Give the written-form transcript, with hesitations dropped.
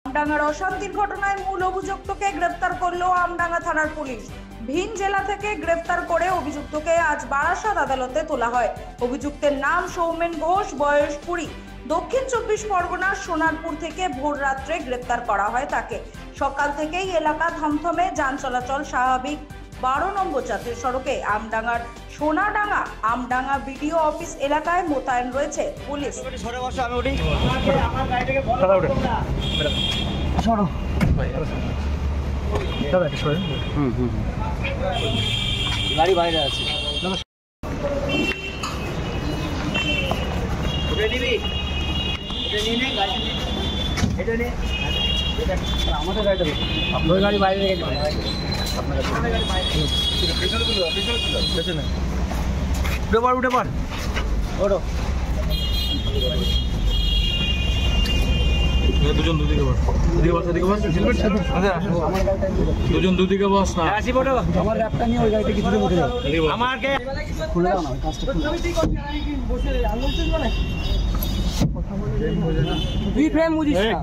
আমডাঙ্গার অশান্তির ঘটনায় মূল অভিযুক্তকে গ্রেফতার করল আমডাঙ্গা থানার পুলিশ। ভিন জেলা থেকে গ্রেফতার করে অভিযুক্তকে আজ বারাসাত আদালতে তোলা হয়। অভিযুক্তের নাম সৌমেন ঘোষ, বয়স 20। দক্ষিণ 24 পরগনার সোনারপুর থেকে ভোর রাত্রে গ্রেফতার করা হয় তাকে। সকাল থেকেই এলাকা থমথমে, যান চলাচল স্বাভাবিক। 12 নম্বর জাতীয় সড়কে আমডাঙ্গার সোনাডাঙ্গা আমডাঙ্গা বিডিও অফিস এলাকায় মোতায়েন রয়েছে পুলিশ। গাড়ি বাইরে আছে। আমাদের গাড়িটা আপনার গাড়ি বাইরে রেখে দেবেন। উঠে পার ওটো দুজন দুদিকে বস, দুজন দুদিকে বস না। আমার ল্যাপটা নিয়ে ওই গাড়িটা কিছু উঠে যাও। আমাকে খুলে দাও না, ওই কাজটা তুই ফ্রেম বুঝিস না।